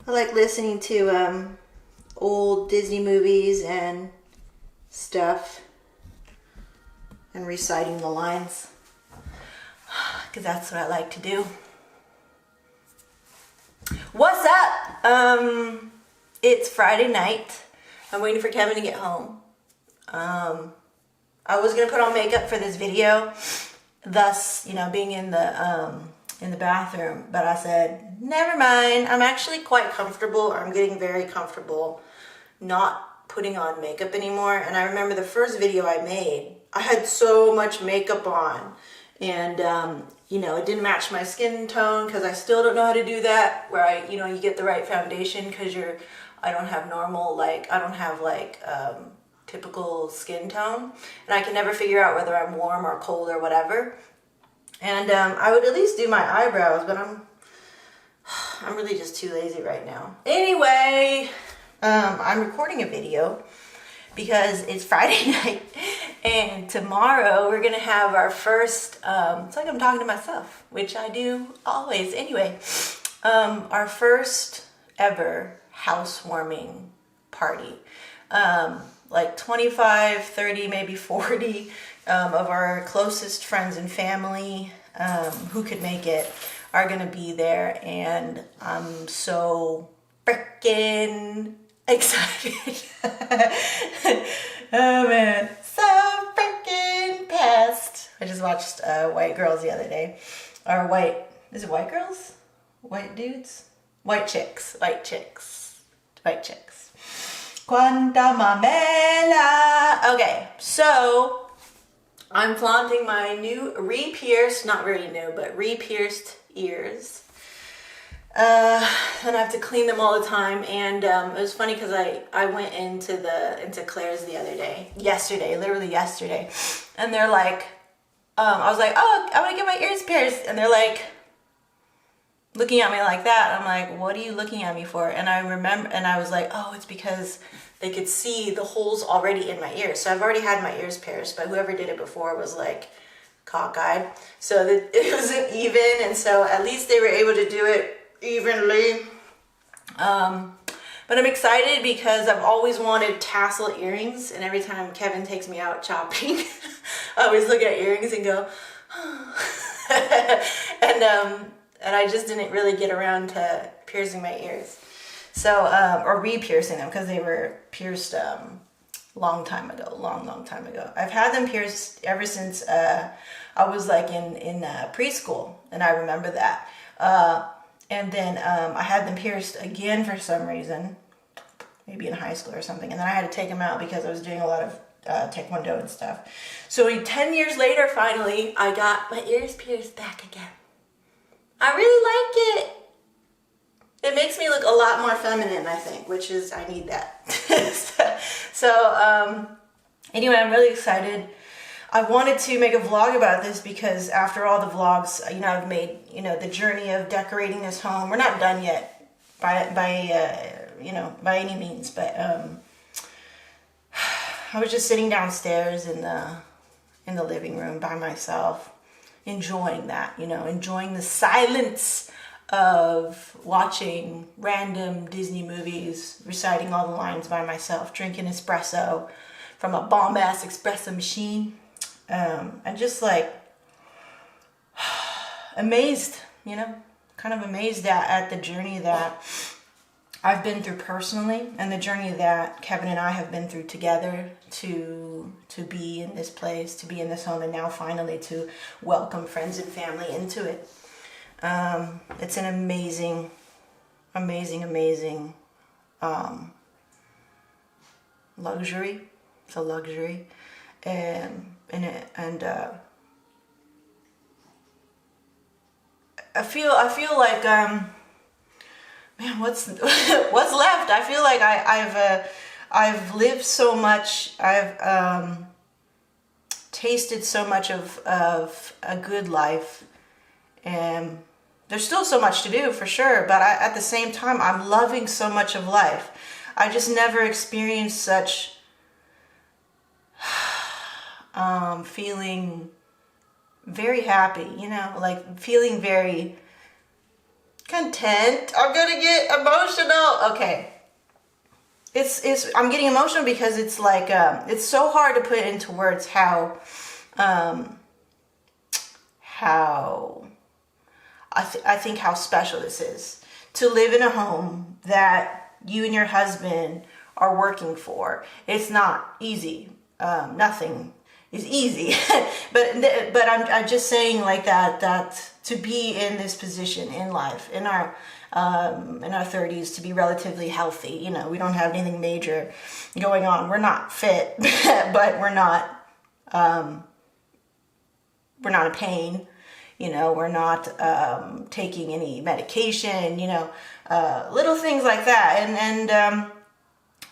I like listening to old Disney movies and stuff and reciting the lines because that's what I like to do. What's up? It's Friday night. I'm waiting for Kevin to get home. I was gonna put on makeup for this video, thus, being in the bathroom, but I said, never mind. I'm actually quite comfortable. I'm getting very comfortable not putting on makeup anymore. And I remember the first video I made, I had so much makeup on, and it didn't match my skin tone because I still don't know how to do that, where you get the right foundation because I don't have normal, I don't have typical skin tone, and I can never figure out whether I'm warm or cold or whatever. And I would at least do my eyebrows, but I'm really just too lazy right now. Anyway, I'm recording a video because it's Friday night, and tomorrow we're gonna have our first, it's like I'm talking to myself, which I do always. Anyway, our first ever housewarming party. 25, 30, maybe 40 of our closest friends and family who could make it are gonna be there, and I'm so freaking excited. Oh man, so freaking pissed. I just watched White Girls the other day. Is it White Girls? White dudes? White chicks. Quanta mamela. Okay, so I'm flaunting my new re-pierced, not very new, but re-pierced ears. And I have to clean them all the time. And it was funny because I went into Claire's the other day, literally yesterday, and they're like, I was like, oh, I want to get my ears pierced, and they're like looking at me like that. I'm like, what are you looking at me for? And I was like, oh, it's because they could see the holes already in my ears. So I've already had my ears pierced, but whoever did it before was like cockeyed, so that it wasn't even, and so at least they were able to do it evenly. But I'm excited because I've always wanted tassel earrings, and every time Kevin takes me out shopping, I always look at earrings and go, and I just didn't really get around to piercing my ears. So, or re-piercing them, because they were pierced long time ago. I've had them pierced ever since I was in preschool, and I remember that. And then I had them pierced again for some reason, maybe in high school or something, and then I had to take them out because I was doing a lot of taekwondo and stuff. So 10 years later, finally, I got my ears pierced back again. I really like it. It makes me look a lot more feminine, I think, which is, I need that. So, anyway, I'm really excited. I wanted to make a vlog about this because after all the vlogs, I've made, the journey of decorating this home. We're not done yet by any means, but I was just sitting downstairs in the living room by myself, enjoying that, enjoying the silence of watching random Disney movies, reciting all the lines by myself, drinking espresso from a bomb-ass espresso machine, and just amazed, kind of amazed at the journey that I've been through personally, and the journey that Kevin and I have been through together to be in this place, to be in this home, and now finally to welcome friends and family into it. It's an amazing luxury. It's a luxury, and I feel like man, what's left? I feel like I've lived so much. I've tasted so much of a good life, and there's still so much to do for sure, but at the same time, I'm loving so much of life. I just never experienced such feeling very happy, feeling very content. I'm gonna get emotional. Okay. I'm getting emotional because it's like, it's so hard to put into words how I think how special this is to live in a home that you and your husband are working for. It's not easy. Nothing is easy, but I'm just saying like that to be in this position in life, in our 30s, to be relatively healthy. You know, we don't have anything major going on. We're not fit, but we're not in pain. You know, we're not taking any medication. You know, little things like that, and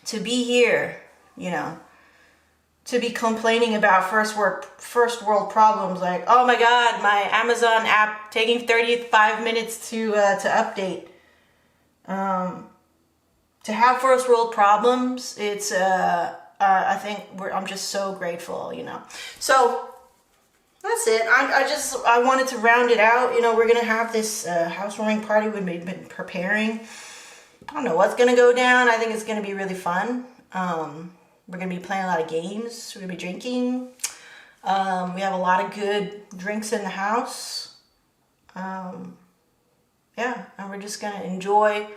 to be here, you know, to be complaining about first world problems, like, oh my God, my Amazon app taking 35 minutes to update. To have first world problems, it's I think I'm just so grateful, you know. So that's it. I wanted to round it out. You know, we're gonna have this housewarming party we've been preparing. I don't know what's gonna go down. I think it's gonna be really fun. We're going to be playing a lot of games. We're going to be drinking. We have a lot of good drinks in the house. Yeah, and we're just going to enjoy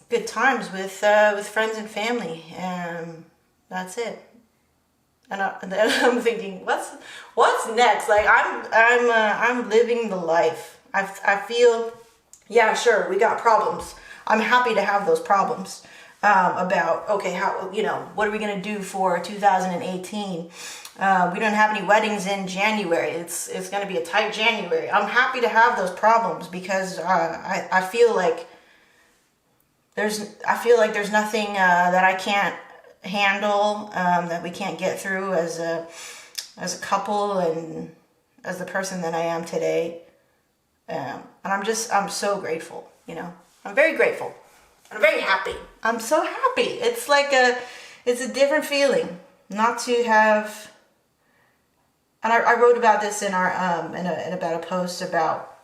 good times with friends and family. And that's it. And then I'm thinking, what's next? Like, I'm living the life. I feel, yeah, sure, we got problems. I'm happy to have those problems. About, okay, how, you know, what are we going to do for 2018? We don't have any weddings in January. It's going to be a tight January. I'm happy to have those problems because I feel like there's nothing that I can't handle, that we can't get through as a couple and as the person that I am today. And I'm so grateful, you know. I'm very grateful. I'm very happy. I'm so happy. It's like it's a different feeling not to have. And I wrote about this in our about a post about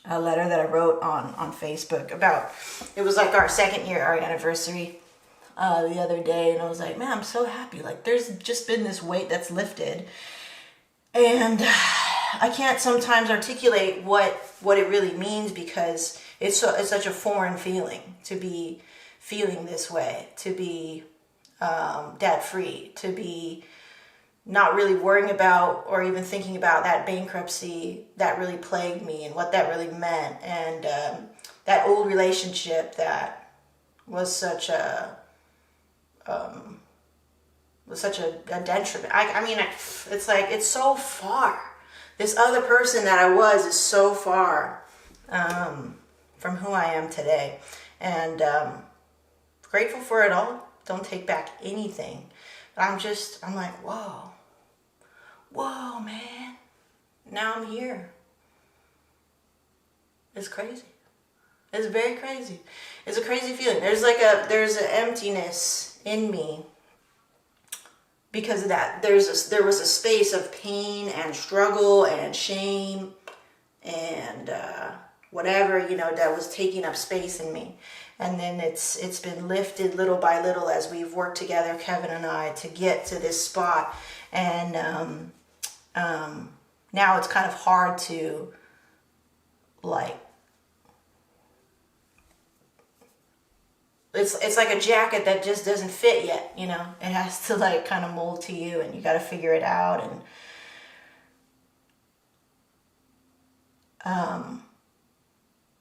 a letter that I wrote on Facebook about. It was like our second year, our anniversary, the other day, and I was like, man, I'm so happy. Like, there's just been this weight that's lifted, and I can't sometimes articulate what it really means because it's such a foreign feeling to be feeling this way, to be debt-free, to be not really worrying about or even thinking about that bankruptcy that really plagued me and what that really meant, and that old relationship that was such a detriment. I mean, it's like, it's so far. This other person that I was is so far from who I am today. And grateful for it all. Don't take back anything. But I'm like, whoa, man. Now I'm here. It's crazy. It's very crazy. It's a crazy feeling. There's an emptiness in me because of that. There was a space of pain and struggle and shame and whatever, you know, that was taking up space in me. And then it's been lifted little by little as we've worked together, Kevin and I, to get to this spot. And now it's kind of hard to, like, it's like a jacket that just doesn't fit yet, you know. It has to, like, kind of mold to you, and you got to figure it out. And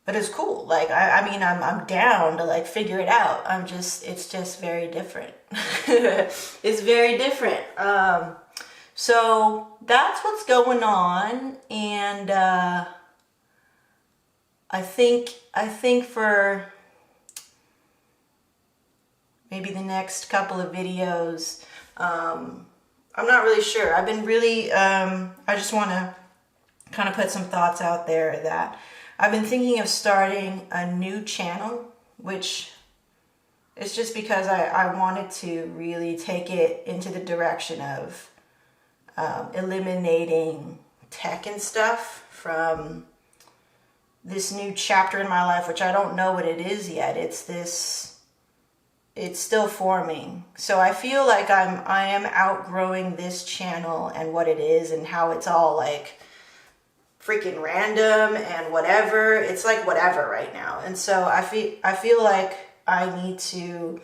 but it's cool. Like, I mean, I'm down to, like, figure it out. It's just very different. It's very different. So that's what's going on. And I think for maybe the next couple of videos, I'm not really sure. I've been really, I just want to kind of put some thoughts out there that I've been thinking of starting a new channel, which is just because I wanted to really take it into the direction of eliminating tech and stuff from this new chapter in my life, which I don't know what it is yet. It's still forming. So I feel like I am outgrowing this channel and what it is and how it's all like freaking random and whatever. It's like whatever right now. And so I feel like I need to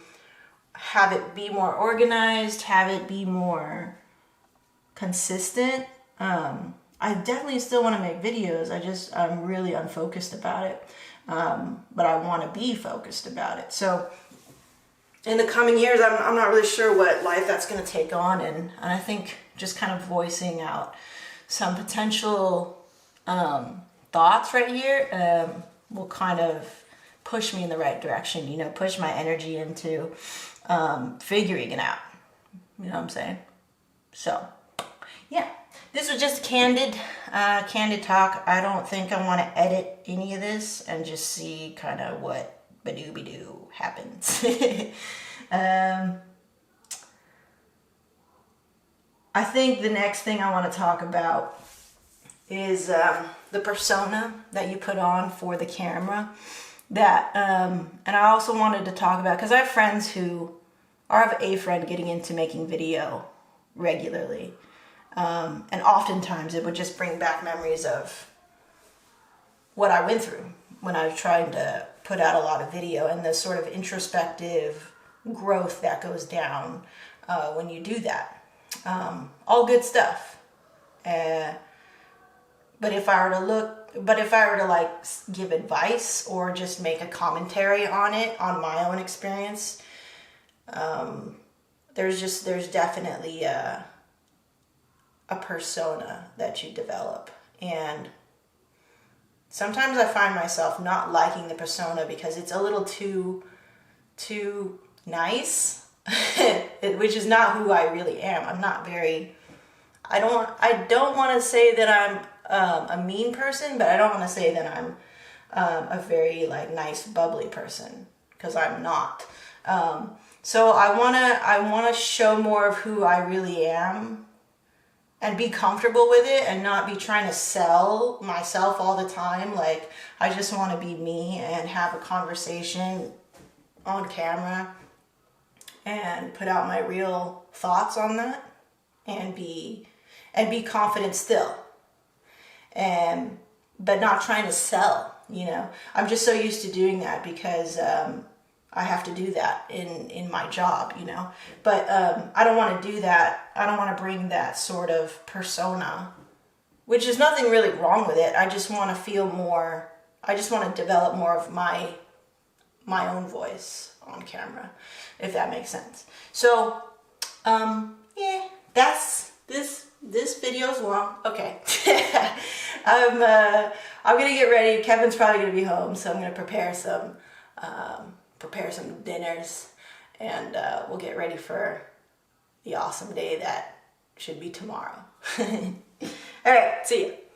have it be more organized, have it be more consistent. I definitely still want to make videos. I'm really unfocused about it. But I want to be focused about it. So in the coming years, I'm not really sure what life that's going to take on. And I think just kind of voicing out some potential thoughts right here will kind of push me in the right direction, you know, push my energy into figuring it out. You know what I'm saying? So, yeah. This was just candid talk. I don't think I want to edit any of this and just see kind of what badoo-be-doo happens. I think the next thing I want to talk about is the persona that you put on for the camera. That and I also wanted to talk about, because I have friends who, or I have a friend getting into making video regularly. And oftentimes it would just bring back memories of what I went through when I was trying to put out a lot of video, and the sort of introspective growth that goes down when you do that. All good stuff. But if I were to like give advice or just make a commentary on it, on my own experience, there's definitely a persona that you develop. And sometimes I find myself not liking the persona because it's a little too nice, which is not who I really am. I'm not very, I don't want to say that I'm a mean person, but I don't want to say that I'm a very like nice, bubbly person, because I'm not. So I want to show more of who I really am and be comfortable with it and not be trying to sell myself all the time. Like, I just want to be me and have a conversation on camera and put out my real thoughts on that and be confident still. But not trying to sell, you know. I'm just so used to doing that because I have to do that in my job, you know. But I don't want to do that. I don't want to bring that sort of persona, which is nothing really wrong with it. I just want to feel more, I just want to develop more of my own voice on camera, if that makes sense. So, yeah, that's this video's long. Okay. I'm gonna get ready. Kevin's probably gonna be home, so I'm gonna prepare some dinners, and we'll get ready for the awesome day that should be tomorrow. All right, see ya.